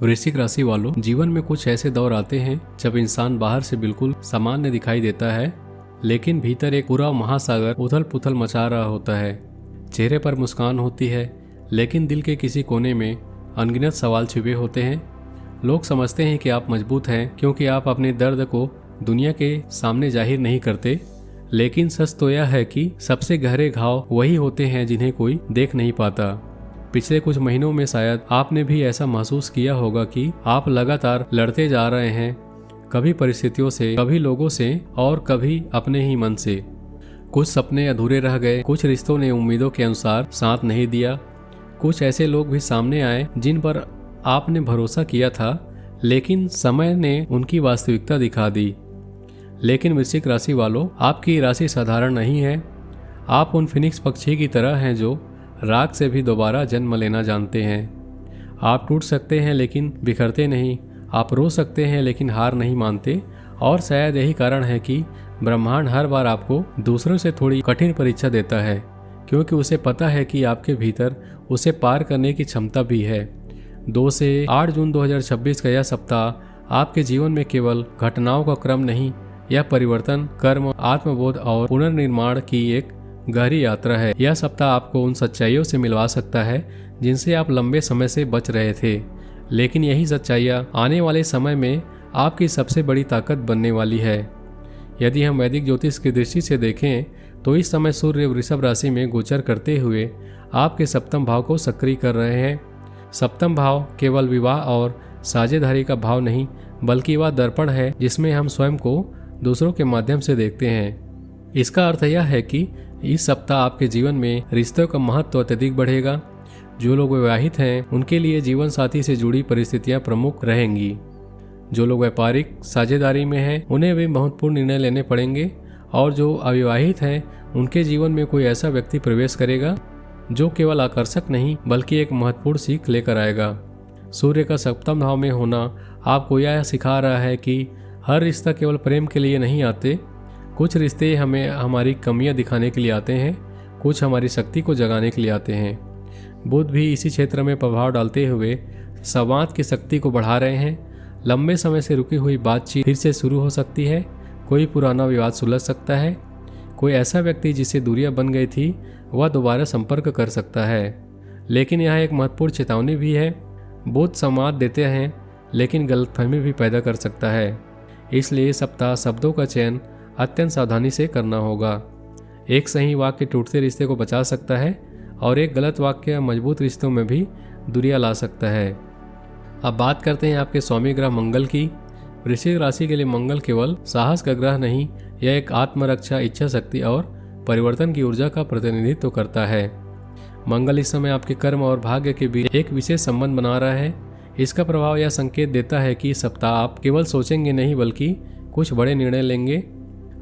वृश्चिक राशि वालों, जीवन में कुछ ऐसे दौर आते हैं जब इंसान बाहर से बिल्कुल सामान्य दिखाई देता है, लेकिन भीतर एक पूरा महासागर उथल पुथल मचा रहा होता है। चेहरे पर मुस्कान होती है, लेकिन दिल के किसी कोने में अनगिनत सवाल छिपे होते हैं। लोग समझते हैं कि आप मजबूत हैं क्योंकि आप अपने दर्द को दुनिया के सामने जाहिर नहीं करते, लेकिन सच तो यह है कि सबसे गहरे घाव वही होते हैं जिन्हें कोई देख नहीं पाता। पिछले कुछ महीनों में शायद आपने भी ऐसा महसूस किया होगा कि आप लगातार लड़ते जा रहे हैं, कभी परिस्थितियों से, कभी लोगों से और कभी अपने ही मन से। कुछ सपने अधूरे रह गए, कुछ रिश्तों ने उम्मीदों के अनुसार साथ नहीं दिया, कुछ ऐसे लोग भी सामने आए जिन पर आपने भरोसा किया था, लेकिन समय ने उनकी वास्तविकता दिखा दी। लेकिन वृश्चिक राशि वालों, आपकी राशि साधारण नहीं है। आप उन फिनिक्स पक्षी की तरह हैं जो राख से भी दोबारा जन्म लेना जानते हैं। आप टूट सकते हैं लेकिन बिखरते नहीं, आप रो सकते हैं लेकिन हार नहीं मानते, और शायद यही कारण है कि ब्रह्मांड हर बार आपको दूसरों से थोड़ी कठिन परीक्षा देता है, क्योंकि उसे पता है कि आपके भीतर उसे पार करने की क्षमता भी है। 2 से 8 जून 2026 का यह सप्ताह आपके जीवन में केवल घटनाओं का क्रम नहीं, यह परिवर्तन, कर्म, आत्मबोध और पुनर्निर्माण की एक गहरी यात्रा है। यह सप्ताह आपको उन सच्चाइयों से मिलवा सकता है जिनसे आप लंबे समय से बच रहे थे, लेकिन यही सच्चाइयाँ आने वाले समय में आपकी सबसे बड़ी ताकत बनने वाली है। यदि हम वैदिक ज्योतिष की दृष्टि से देखें तो इस समय सूर्य वृषभ राशि में गोचर करते हुए आपके सप्तम भाव को सक्रिय कर रहे हैं। सप्तम भाव केवल विवाह और साझेदारी का भाव नहीं, बल्कि वह दर्पण है जिसमें हम स्वयं को दूसरों के माध्यम से देखते हैं। इसका अर्थ यह है कि इस सप्ताह आपके जीवन में रिश्तों का महत्व अत्यधिक बढ़ेगा। जो लोग विवाहित हैं उनके लिए जीवन साथी से जुड़ी परिस्थितियां प्रमुख रहेंगी। जो लोग व्यापारिक साझेदारी में हैं उन्हें भी महत्वपूर्ण निर्णय लेने पड़ेंगे, और जो अविवाहित हैं उनके जीवन में कोई ऐसा व्यक्ति प्रवेश करेगा जो केवल आकर्षक नहीं बल्कि एक महत्वपूर्ण सीख लेकर आएगा। सूर्य का सप्तम भाव में होना आपको यह सिखा रहा है कि हर रिश्ता केवल प्रेम के लिए नहीं आते। कुछ रिश्ते हमें हमारी कमियां दिखाने के लिए आते हैं, कुछ हमारी शक्ति को जगाने के लिए आते हैं। बुध भी इसी क्षेत्र में प्रभाव डालते हुए संवाद की शक्ति को बढ़ा रहे हैं। लंबे समय से रुकी हुई बातचीत फिर से शुरू हो सकती है, कोई पुराना विवाद सुलझ सकता है, कोई ऐसा व्यक्ति जिससे दूरियां बन गई थी वह दोबारा संपर्क कर सकता है। लेकिन यह एक महत्वपूर्ण चेतावनी भी है। बुध संवाद देते हैं लेकिन गलतफहमी भी पैदा कर सकता है, इसलिए इस सप्ताह शब्दों का चयन अत्यंत सावधानी से करना होगा। एक सही वाक्य टूटते रिश्ते को बचा सकता है और एक गलत वाक्य मजबूत रिश्तों में भी दूरियां ला सकता है। अब बात करते हैं आपके स्वामी ग्रह मंगल की। वृश्चिक राशि के लिए मंगल केवल साहस का ग्रह नहीं, यह एक आत्मरक्षा, इच्छा शक्ति और परिवर्तन की ऊर्जा का प्रतिनिधित्व करता है। मंगल इस समय आपके कर्म और भाग्य के बीच एक विशेष संबंध बना रहा है। इसका प्रभाव यह संकेत देता है कि इस सप्ताह आप केवल सोचेंगे नहीं बल्कि कुछ बड़े निर्णय लेंगे।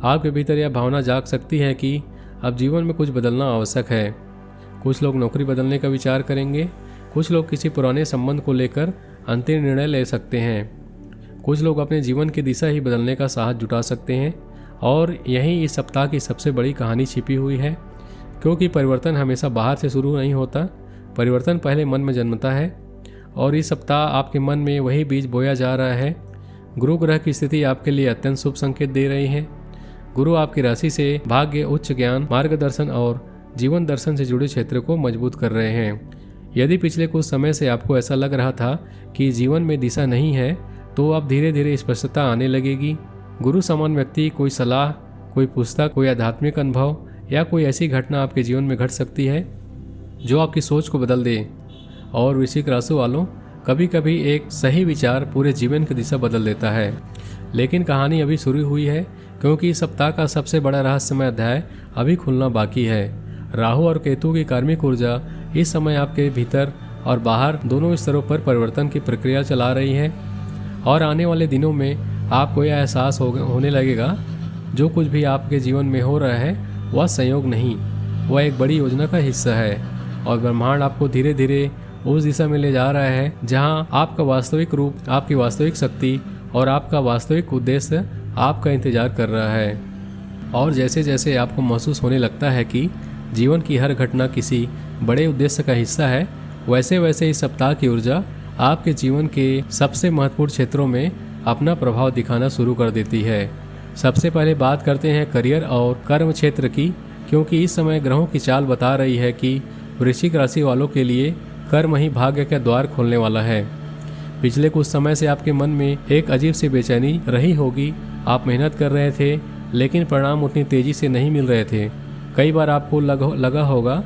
आपके भीतर यह भावना जाग सकती है कि अब जीवन में कुछ बदलना आवश्यक है। कुछ लोग नौकरी बदलने का विचार करेंगे, कुछ लोग किसी पुराने संबंध को लेकर अंतिम निर्णय ले सकते हैं, कुछ लोग अपने जीवन की दिशा ही बदलने का साहस जुटा सकते हैं। और यही इस सप्ताह की सबसे बड़ी कहानी छिपी हुई है, क्योंकि परिवर्तन हमेशा बाहर से शुरू नहीं होता, परिवर्तन पहले मन में जन्मता है। और इस सप्ताह आपके मन में वही बीज बोया जा रहा है। गुरु ग्रह की स्थिति आपके लिए अत्यंत शुभ संकेत दे रही है। गुरु आपकी राशि से भाग्य, उच्च ज्ञान, मार्गदर्शन और जीवन दर्शन से जुड़े क्षेत्र को मजबूत कर रहे हैं। यदि पिछले कुछ समय से आपको ऐसा लग रहा था कि जीवन में दिशा नहीं है, तो अब धीरे धीरे स्पष्टता आने लगेगी। गुरु समान व्यक्ति, कोई सलाह, कोई पुस्तक, कोई आध्यात्मिक अनुभव या कोई ऐसी घटना आपके जीवन में घट सकती है जो आपकी सोच को बदल दे। और वृश्चिक राशि वालों, कभी कभी एक सही विचार पूरे जीवन की दिशा बदल देता है। लेकिन कहानी अभी शुरू हुई है, क्योंकि इस सप्ताह का सबसे बड़ा रहस्यमय अध्याय अभी खुलना बाकी है। राहु और केतु की कार्मिक ऊर्जा इस समय आपके भीतर और बाहर दोनों स्तरों पर परिवर्तन की प्रक्रिया चला रही है। और आने वाले दिनों में आपको यह एहसास होने लगेगा जो कुछ भी आपके जीवन में हो रहा है वह संयोग नहीं, वह एक बड़ी योजना का हिस्सा है। और ब्रह्मांड आपको धीरे धीरे उस दिशा में ले जा रहा है जहां आपका वास्तविक रूप, आपकी वास्तविक शक्ति और आपका वास्तविक उद्देश्य आपका इंतजार कर रहा है। और जैसे जैसे आपको महसूस होने लगता है कि जीवन की हर घटना किसी बड़े उद्देश्य का हिस्सा है, वैसे वैसे इस सप्ताह की ऊर्जा आपके जीवन के सबसे महत्वपूर्ण क्षेत्रों में अपना प्रभाव दिखाना शुरू कर देती है। सबसे पहले बात करते हैं करियर और कर्म क्षेत्र की, क्योंकि इस समय ग्रहों की चाल बता रही है कि वृश्चिक राशि वालों के लिए कर्म ही भाग्य का द्वार खोलने वाला है। पिछले कुछ समय से आपके मन में एक अजीब सी बेचैनी रही होगी। आप मेहनत कर रहे थे लेकिन परिणाम उतनी तेजी से नहीं मिल रहे थे। कई बार आपको लगा होगा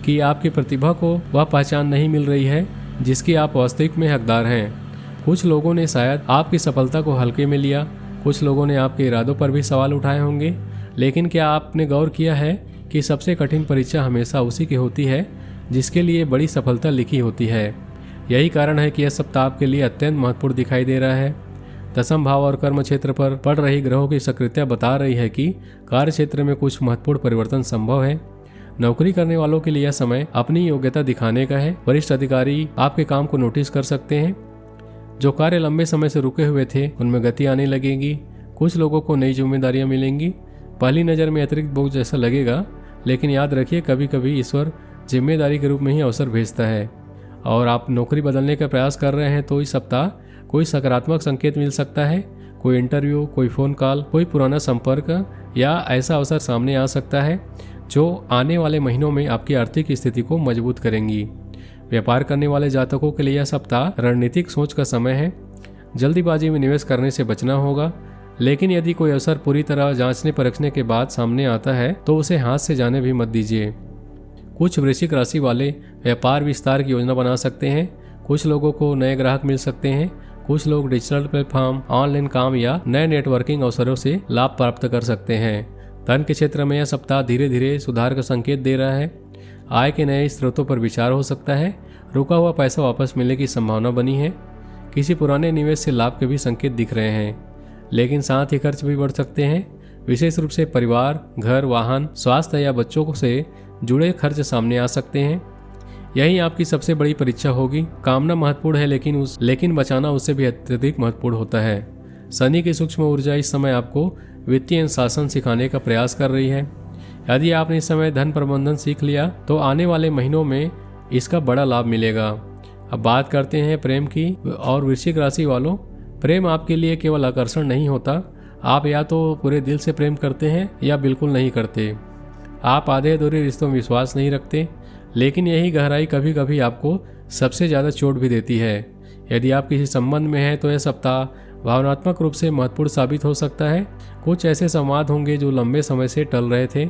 कि आपकी प्रतिभा को वह पहचान नहीं मिल रही है जिसकी आप वास्तविक में हकदार हैं। कुछ लोगों ने शायद आपकी सफलता को हल्के में लिया, कुछ लोगों ने आपके इरादों पर भी सवाल उठाए होंगे। लेकिन क्या आपने गौर किया है कि सबसे कठिन परीक्षा हमेशा उसी की होती है जिसके लिए बड़ी सफलता लिखी होती है। यही कारण है कि यह सप्ताह आपके लिए अत्यंत महत्वपूर्ण दिखाई दे रहा है। दसम भाव और कर्म क्षेत्र पर पड़ रही ग्रहों की सक्रियता बता रही है कि कार्य क्षेत्र में कुछ महत्वपूर्ण परिवर्तन संभव है। नौकरी करने वालों के लिए यह समय अपनी योग्यता दिखाने का है। वरिष्ठ अधिकारी आपके काम को नोटिस कर सकते हैं। जो कार्य लंबे समय से रुके हुए थे उनमें गति आने लगेगी। कुछ लोगों को नई जिम्मेदारियां मिलेंगी। पहली नज़र में अतिरिक्त बोझ जैसा लगेगा, लेकिन याद रखिए कभी कभी ईश्वर जिम्मेदारी के रूप में ही अवसर भेजता है। और आप नौकरी बदलने का प्रयास कर रहे हैं तो इस सप्ताह कोई सकारात्मक संकेत मिल सकता है। कोई इंटरव्यू, कोई फ़ोन कॉल, कोई पुराना संपर्क या ऐसा अवसर सामने आ सकता है जो आने वाले महीनों में आपकी आर्थिक स्थिति को मजबूत करेंगी। व्यापार करने वाले जातकों के लिए यह सप्ताह रणनीतिक सोच का समय है। जल्दीबाजी में निवेश करने से बचना होगा, लेकिन यदि कोई अवसर पूरी तरह जांचने परखने के बाद सामने आता है तो उसे हाथ से जाने भी मत दीजिए। कुछ वृश्चिक राशि वाले व्यापार विस्तार की योजना बना सकते हैं। कुछ लोगों को नए ग्राहक मिल सकते हैं। कुछ लोग डिजिटल प्लेटफॉर्म, ऑनलाइन काम या नए नेटवर्किंग अवसरों से लाभ प्राप्त कर सकते हैं। धन के क्षेत्र में यह सप्ताह धीरे धीरे सुधार का संकेत दे रहा है। आय के नए स्रोतों पर विचार हो सकता है। रुका हुआ पैसा वापस मिलने की संभावना बनी है। किसी पुराने निवेश से लाभ के भी संकेत दिख रहे हैं, लेकिन साथ ही खर्च भी बढ़ सकते हैं। विशेष रूप से परिवार, घर, वाहन, स्वास्थ्य या बच्चों से जुड़े खर्च सामने आ सकते हैं। यही आपकी सबसे बड़ी परीक्षा होगी। कामना महत्वपूर्ण है लेकिन बचाना उससे भी अत्यधिक महत्वपूर्ण होता है। शनि की सूक्ष्म ऊर्जा इस समय आपको वित्तीय अनुशासन सिखाने का प्रयास कर रही है। यदि आपने इस समय धन प्रबंधन सीख लिया तो आने वाले महीनों में इसका बड़ा लाभ मिलेगा। अब बात करते हैं प्रेम की। और वृश्चिक राशि वालों, प्रेम आपके लिए केवल आकर्षण नहीं होता। आप या तो पूरे दिल से प्रेम करते हैं या बिल्कुल नहीं करते। आप आधे अधूरे रिश्तों में विश्वास नहीं रखते, लेकिन यही गहराई कभी कभी आपको सबसे ज़्यादा चोट भी देती है। यदि आप किसी संबंध में हैं तो यह सप्ताह भावनात्मक रूप से महत्वपूर्ण साबित हो सकता है। कुछ ऐसे संवाद होंगे जो लंबे समय से टल रहे थे।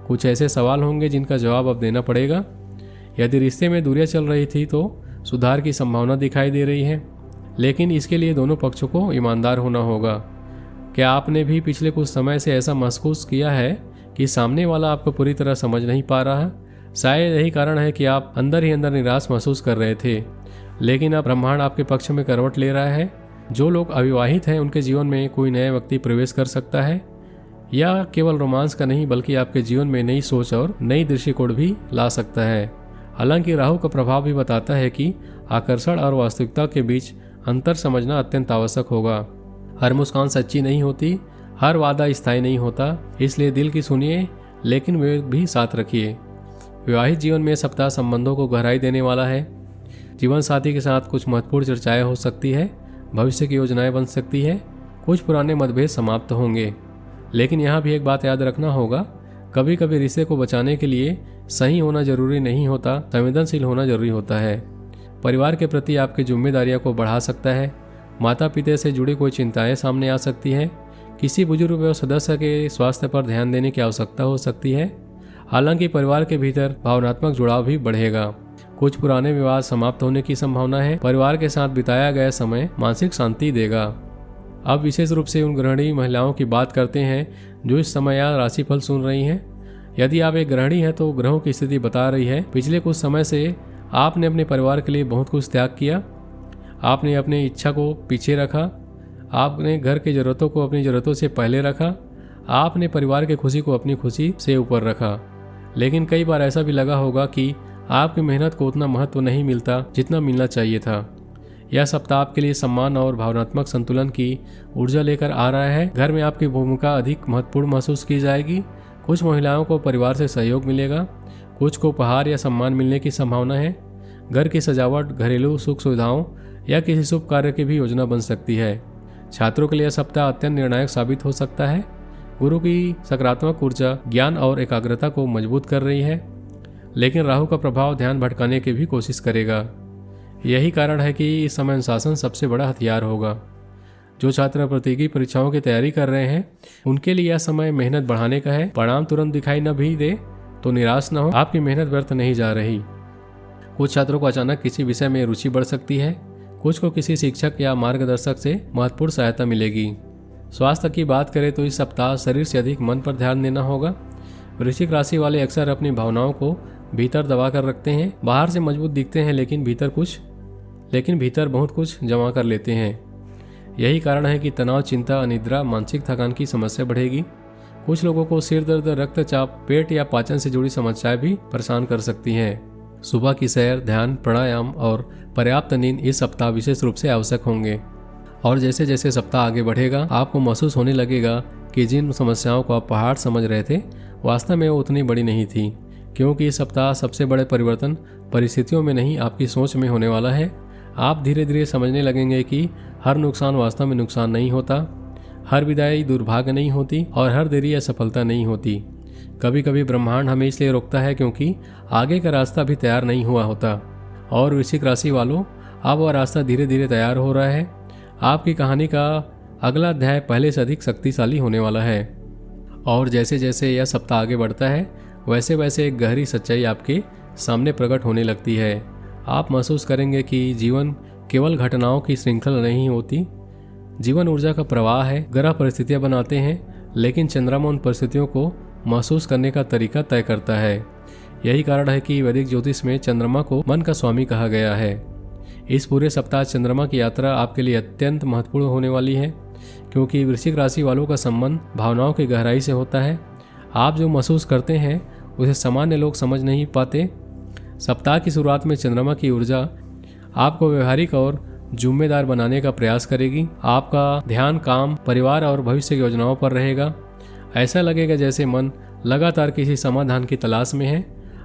कुछ ऐसे सवाल होंगे जिनका जवाब अब देना पड़ेगा। यदि रिश्ते में दूरियां चल रही थी तो सुधार की संभावना दिखाई दे रही है, लेकिन इसके लिए दोनों पक्षों को ईमानदार होना होगा। क्या आपने भी पिछले कुछ समय से ऐसा महसूस किया है कि सामने वाला आपको पूरी तरह समझ नहीं पा रहा? शायद यही कारण है कि आप अंदर ही अंदर निराश महसूस कर रहे थे, लेकिन अब ब्रह्मांड आपके पक्ष में करवट ले रहा है। जो लोग अविवाहित हैं उनके जीवन में कोई नया व्यक्ति प्रवेश कर सकता है। या केवल रोमांस का नहीं बल्कि आपके जीवन में नई सोच और नई दृष्टिकोण भी ला सकता है। हालांकि राहु का प्रभाव भी बताता है कि आकर्षण और वास्तविकता के बीच अंतर समझना अत्यंत आवश्यक होगा। हर मुस्कान सच्ची नहीं होती, हर वादा स्थायी नहीं होता, इसलिए दिल की सुनिए लेकिन वे भी साथ रखिए। विवाहित जीवन में सप्ताह संबंधों को गहराई देने वाला है। जीवन साथी के साथ कुछ महत्वपूर्ण चर्चाएं हो सकती है। भविष्य की योजनाएं बन सकती है। कुछ पुराने मतभेद समाप्त होंगे, लेकिन यहाँ भी एक बात याद रखना होगा, कभी कभी रिश्ते को बचाने के लिए सही होना जरूरी नहीं होता, संवेदनशील होना जरूरी होता है। परिवार के प्रति आपकी जिम्मेदारियों को बढ़ा सकता है। माता पिता से जुड़ी कोई चिंताएं सामने आ सकती हैं। किसी बुजुर्ग सदस्य के स्वास्थ्य पर ध्यान देने की आवश्यकता हो सकती है। हालांकि परिवार के भीतर भावनात्मक जुड़ाव भी बढ़ेगा। कुछ पुराने विवाद समाप्त होने की संभावना है। परिवार के साथ बिताया गया समय मानसिक शांति देगा। अब विशेष रूप से उन गृहिणी महिलाओं की बात करते हैं जो इस समय या राशिफल सुन रही हैं। यदि आप एक गृहिणी हैं तो ग्रहों की स्थिति बता रही है पिछले कुछ समय से आपने अपने परिवार के लिए बहुत कुछ त्याग किया। आपने अपनी इच्छा को पीछे रखा। आपने घर की जरूरतों को अपनी जरूरतों से पहले रखा। आपने परिवार की खुशी को अपनी खुशी से ऊपर रखा। लेकिन कई बार ऐसा भी लगा होगा कि आपकी मेहनत को उतना महत्व नहीं मिलता जितना मिलना चाहिए था। यह सप्ताह आपके लिए सम्मान और भावनात्मक संतुलन की ऊर्जा लेकर आ रहा है। घर में आपकी भूमिका अधिक महत्वपूर्ण महसूस की जाएगी। कुछ महिलाओं को परिवार से सहयोग मिलेगा। कुछ को उपहार या सम्मान मिलने की संभावना है। घर की सजावट, घरेलू सुख सुविधाओं या किसी शुभ कार्य की भी योजना बन सकती है। छात्रों के लिए यह सप्ताह अत्यंत निर्णायक साबित हो सकता है। गुरु की सकारात्मक ऊर्जा ज्ञान और एकाग्रता को मजबूत कर रही है, लेकिन राहु का प्रभाव ध्यान भटकाने की भी कोशिश करेगा। यही कारण है कि इस समय अनुशासन सबसे बड़ा हथियार होगा। जो छात्र प्रतियोगी परीक्षाओं की तैयारी कर रहे हैं उनके लिए यह समय मेहनत बढ़ाने का है। परिणाम तुरंत दिखाई न भी दे तो निराश न हो, आपकी मेहनत व्यर्थ नहीं जा रही। कुछ छात्रों को अचानक किसी विषय में रुचि बढ़ सकती है, कुछ को किसी शिक्षक या मार्गदर्शक से महत्वपूर्ण सहायता मिलेगी। स्वास्थ्य की बात करें तो इस सप्ताह शरीर से अधिक मन पर ध्यान देना होगा। वृश्चिक राशि वाले अक्सर अपनी भावनाओं को भीतर दबा कर रखते हैं। बाहर से मजबूत दिखते हैं लेकिन भीतर बहुत कुछ जमा कर लेते हैं। यही कारण है कि तनाव, चिंता, अनिद्रा, मानसिक थकान की समस्या बढ़ेगी। कुछ लोगों को सिर दर्द, रक्तचाप, पेट या पाचन से जुड़ी समस्याएं भी परेशान कर सकती हैं। सुबह की सैर, ध्यान, प्राणायाम और पर्याप्त नींद इस सप्ताह विशेष रूप से आवश्यक होंगे। और जैसे जैसे सप्ताह आगे बढ़ेगा आपको महसूस होने लगेगा कि जिन समस्याओं को आप पहाड़ समझ रहे थे वास्तव में वो उतनी बड़ी नहीं थी, क्योंकि इस सप्ताह सबसे बड़े परिवर्तन परिस्थितियों में नहीं आपकी सोच में होने वाला है। आप धीरे धीरे समझने लगेंगे कि हर नुकसान वास्तव में नुकसान नहीं होता, हर विदाई दुर्भाग्य नहीं होती और हर देरी असफलता नहीं होती। कभी कभी ब्रह्मांड हमें इसलिए रोकता है क्योंकि आगे का रास्ता अभी तैयार नहीं हुआ होता। और वृश्चिक राशि वालों, अब वह रास्ता धीरे धीरे तैयार हो रहा है। आपकी कहानी का अगला अध्याय पहले से अधिक शक्तिशाली होने वाला है। और जैसे जैसे यह सप्ताह आगे बढ़ता है वैसे वैसे एक गहरी सच्चाई आपके सामने प्रकट होने लगती है। आप महसूस करेंगे कि जीवन केवल घटनाओं की श्रृंखला नहीं होती, जीवन ऊर्जा का प्रवाह है। ग्रह परिस्थितियां बनाते हैं लेकिन चंद्रमा उन परिस्थितियों को महसूस करने का तरीका तय करता है। यही कारण है कि वैदिक ज्योतिष में चंद्रमा को मन का स्वामी कहा गया है। इस पूरे सप्ताह चंद्रमा की यात्रा आपके लिए अत्यंत महत्वपूर्ण होने वाली है, क्योंकि वृश्चिक राशि वालों का संबंध भावनाओं की गहराई से होता है। आप जो महसूस करते हैं उसे सामान्य लोग समझ नहीं पाते। सप्ताह की शुरुआत में चंद्रमा की ऊर्जा आपको व्यवहारिक और जिम्मेदार बनाने का प्रयास करेगी। आपका ध्यान काम, परिवार और भविष्य की योजनाओं पर रहेगा। ऐसा लगेगा जैसे मन लगातार किसी समाधान की तलाश में है।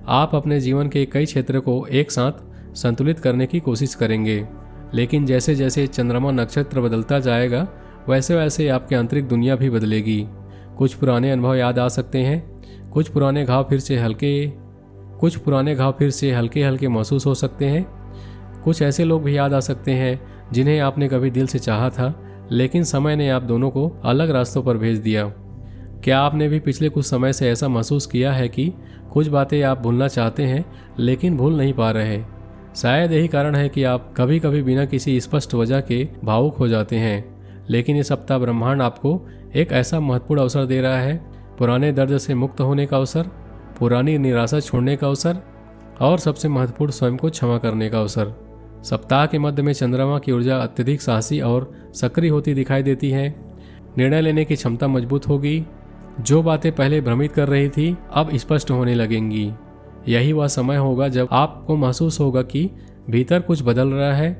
आप अपने जीवन के कई क्षेत्रों को एक साथ संतुलित करने की कोशिश करेंगे, लेकिन जैसे जैसे चंद्रमा नक्षत्र बदलता जाएगा वैसे वैसे आपकी आंतरिक दुनिया भी बदलेगी। कुछ पुराने अनुभव याद आ सकते हैं, कुछ पुराने घाव फिर से हल्के हल्के महसूस हो सकते हैं। कुछ ऐसे लोग भी याद आ सकते हैं जिन्हें आपने कभी दिल से चाहा था, लेकिन समय ने आप दोनों को अलग रास्तों पर भेज दिया। क्या आपने भी पिछले कुछ समय से ऐसा महसूस किया है कि कुछ बातें आप भूलना चाहते हैं लेकिन भूल नहीं पा रहे? शायद यही कारण है कि आप कभी कभी बिना किसी स्पष्ट वजह के भावुक हो जाते हैं। लेकिन इस सप्ताह ब्रह्मांड आपको एक ऐसा महत्वपूर्ण अवसर दे रहा है, पुराने दर्द से मुक्त होने का अवसर, पुरानी निराशा छोड़ने का अवसर और सबसे महत्वपूर्ण स्वयं को क्षमा करने का अवसर। सप्ताह के मध्य में चंद्रमा की ऊर्जा अत्यधिक साहसी और सक्रिय होती दिखाई देती है। निर्णय लेने की क्षमता मजबूत होगी। जो बातें पहले भ्रमित कर रही थी अब स्पष्ट होने लगेंगी। यही वह समय होगा जब आपको महसूस होगा कि भीतर कुछ बदल रहा है।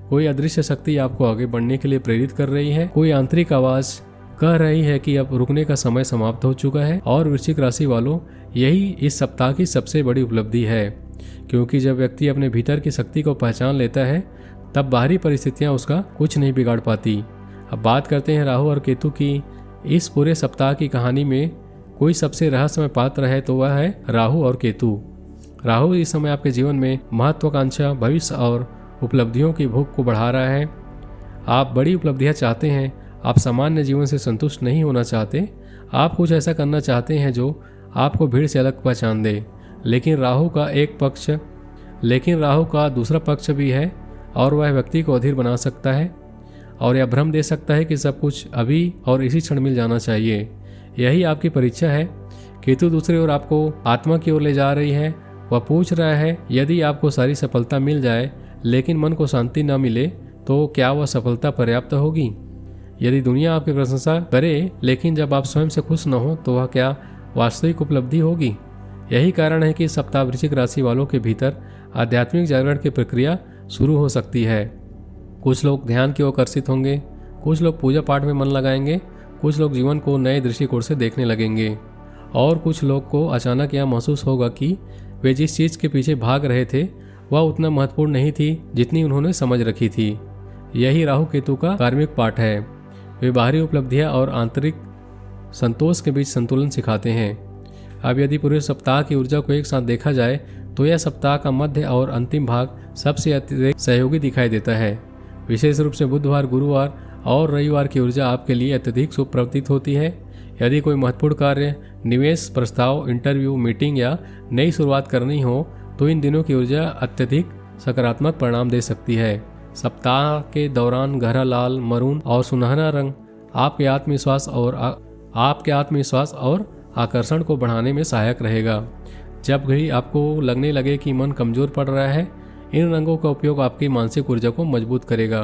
कोई अदृश्य शक्ति आपको आगे बढ़ने के लिए प्रेरित कर रही है। कोई आंतरिक आवाज कह रही है कि अब रुकने का समय समाप्त हो चुका है। और वृश्चिक राशि वालों, यही इस सप्ताह की सबसे बड़ी उपलब्धि है, क्योंकि जब व्यक्ति अपने भीतर की शक्ति को पहचान लेता है तब बाहरी परिस्थितियां उसका कुछ नहीं बिगाड़ पाती। अब बात करते हैं राहु और केतु की। इस पूरे सप्ताह की कहानी में कोई सबसे रहस्यमय पात्र है तो वह है राहु और केतु। राहु इस समय आपके जीवन में महत्वाकांक्षा, भविष्य और उपलब्धियों की भूख को बढ़ा रहा है। आप बड़ी उपलब्धियां चाहते हैं, आप सामान्य जीवन से संतुष्ट नहीं होना चाहते, आप कुछ ऐसा करना चाहते हैं जो आपको भीड़ से अलग पहचान दे। लेकिन राहु का दूसरा पक्ष भी है और वह व्यक्ति को अधीर बना सकता है और यह भ्रम दे सकता है कि सब कुछ अभी और इसी क्षण मिल जाना चाहिए। यही आपकी परीक्षा है। केतु दूसरी ओर आपको आत्मा की ओर ले जा रही है। वह पूछ रहा है, यदि आपको सारी सफलता मिल जाए लेकिन मन को शांति न मिले तो क्या वह सफलता पर्याप्त होगी? यदि दुनिया आपकी प्रशंसा करे लेकिन जब आप स्वयं से खुश न हो तो वह क्या वास्तविक उपलब्धि होगी? यही कारण है कि इस सप्ताह वृश्चिक राशि वालों के भीतर आध्यात्मिक जागरण की प्रक्रिया शुरू हो सकती है। कुछ लोग ध्यान की ओर आकर्षित होंगे, कुछ लोग पूजा पाठ में मन लगाएंगे, कुछ लोग जीवन को नए दृष्टिकोण से देखने लगेंगे और कुछ लोग को अचानक यह महसूस होगा कि वे जिस चीज़ के पीछे भाग रहे थे वह उतना महत्वपूर्ण नहीं थी जितनी उन्होंने समझ रखी थी। यही राहु केतु का कार्मिक पाठ है। वे बाहरी उपलब्धियां और आंतरिक संतोष के बीच संतुलन सिखाते हैं। अब यदि पूरे सप्ताह की ऊर्जा को एक साथ देखा जाए तो यह सप्ताह का मध्य और अंतिम भाग सबसे अत्यधिक सहयोगी दिखाई देता है। विशेष रूप से बुधवार, गुरुवार और रविवार की ऊर्जा आपके लिए अत्यधिक शुभ प्रतीत होती है। यदि कोई महत्वपूर्ण कार्य, निवेश प्रस्ताव, इंटरव्यू, मीटिंग या नई शुरुआत करनी हो तो इन दिनों की ऊर्जा अत्यधिक सकारात्मक परिणाम दे सकती है। सप्ताह के दौरान गहरा लाल, मरून और सुनहरा रंग आपके आत्मविश्वास और आकर्षण को बढ़ाने में सहायक रहेगा। जब भी आपको लगने लगे कि मन कमजोर पड़ रहा है, इन रंगों का उपयोग आपकी मानसिक ऊर्जा को मजबूत करेगा।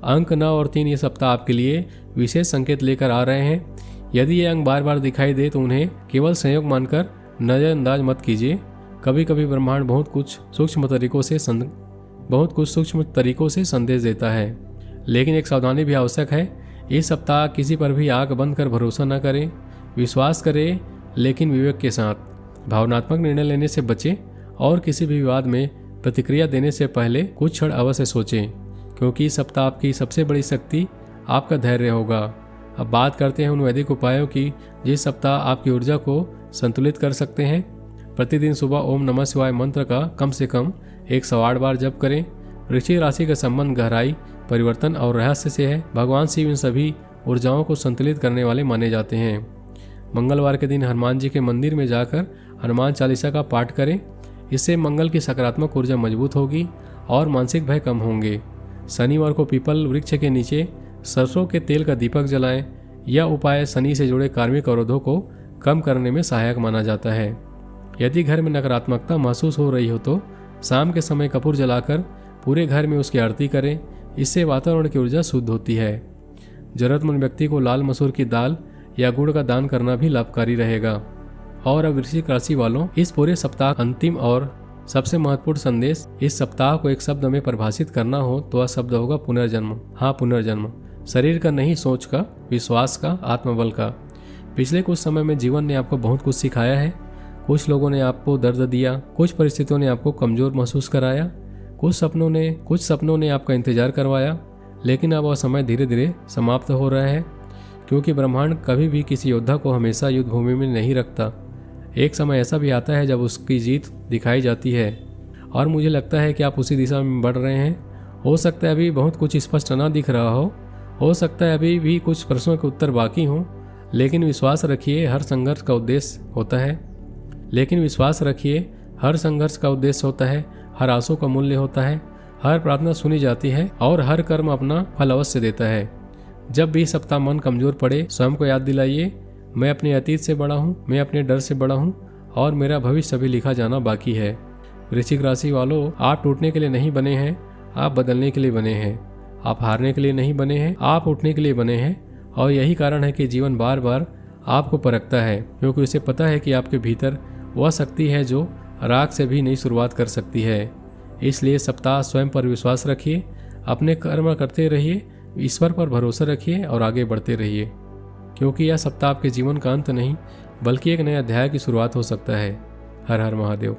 अंक 9 और 3 ये सप्ताह आपके लिए विशेष संकेत लेकर आ रहे हैं। यदि ये अंक बार बार दिखाई दे तो उन्हें केवल संयोग मानकर नज़रअंदाज मत कीजिए। कभी कभी ब्रह्मांड बहुत कुछ सूक्ष्म तरीकों से संदेश देता है, लेकिन एक सावधानी भी आवश्यक है। इस सप्ताह किसी पर भी आंख बंद कर भरोसा न करें। विश्वास करें, लेकिन विवेक के साथ। भावनात्मक निर्णय लेने से बचें और किसी भी विवाद में प्रतिक्रिया देने से पहले कुछ क्षण अवश्य सोचें, क्योंकि इस सप्ताह आपकी सबसे बड़ी शक्ति आपका धैर्य होगा। अब बात करते हैं उन वैदिक उपायों की जिस सप्ताह आपकी ऊर्जा को संतुलित कर सकते हैं। प्रतिदिन सुबह ओम नमः शिवाय मंत्र का कम से कम 108 बार जप करें। वृश्चिक राशि का संबंध गहराई, परिवर्तन और रहस्य से है। भगवान शिव इन सभी ऊर्जाओं को संतुलित करने वाले माने जाते हैं। मंगलवार के दिन हनुमान जी के मंदिर में जाकर हनुमान चालीसा का पाठ करें। इससे मंगल की सकारात्मक ऊर्जा मजबूत होगी और मानसिक भय कम होंगे। शनिवार को पीपल वृक्ष के नीचे सरसों के तेल का दीपक जलाएं। यह उपाय शनि से जुड़े कार्मिक अवरोधों को कम करने में सहायक माना जाता है। यदि घर में नकारात्मकता महसूस हो रही हो तो शाम के समय कपूर जलाकर पूरे घर में उसकी आरती करें। इससे वातावरण की ऊर्जा शुद्ध होती है। जरूरतमंद व्यक्ति को लाल मसूर की दाल या गुड़ का दान करना भी लाभकारी रहेगा। और अब वृश्चिक राशि वालों, इस पूरे सप्ताह अंतिम और सबसे महत्वपूर्ण संदेश, इस सप्ताह को एक शब्द में परिभाषित करना हो तो वह शब्द होगा पुनर्जन्म। हाँ, पुनर्जन्म। शरीर का नहीं, सोच का, विश्वास का, आत्मबल का। पिछले कुछ समय में जीवन ने आपको बहुत कुछ सिखाया है। कुछ लोगों ने आपको दर्द दिया, कुछ परिस्थितियों ने आपको कमजोर महसूस कराया, कुछ सपनों ने आपका इंतजार करवाया। लेकिन अब वह समय धीरे धीरे समाप्त हो रहा है, क्योंकि ब्रह्मांड कभी भी किसी योद्धा को हमेशा युद्ध भूमि में नहीं रखता। एक समय ऐसा भी आता है जब उसकी जीत दिखाई जाती है और मुझे लगता है कि आप उसी दिशा में बढ़ रहे हैं। हो सकता है अभी बहुत कुछ स्पष्ट न दिख रहा हो सकता है अभी भी कुछ प्रश्नों के उत्तर बाकी हों, लेकिन विश्वास रखिए हर संघर्ष का उद्देश्य होता है। हर आंसू का मूल्य होता है, हर प्रार्थना सुनी जाती है और हर कर्म अपना फल अवश्य देता है। जब भी सप्ताह मन कमजोर पड़े, स्वयं को याद दिलाइए, मैं अपने अतीत से बड़ा हूँ, मैं अपने डर से बड़ा हूँ और मेरा भविष्य अभी लिखा जाना बाकी है। वृश्चिक राशि वालों, आप टूटने के लिए नहीं बने हैं, आप बदलने के लिए बने हैं। आप हारने के लिए नहीं बने हैं, आप उठने के लिए बने हैं। और यही कारण है कि जीवन बार बार आपको परखता है, क्योंकि उसे पता है कि आपके भीतर वह शक्ति है जो राख से भी नई शुरुआत कर सकती है। इसलिए सप्ताह स्वयं पर विश्वास रखिए, अपने कर्म करते रहिए, ईश्वर पर भरोसा रखिए और आगे बढ़ते रहिए, क्योंकि यह सप्ताह आपके जीवन का अंत नहीं बल्कि एक नए अध्याय की शुरुआत हो सकता है। हर हर महादेव।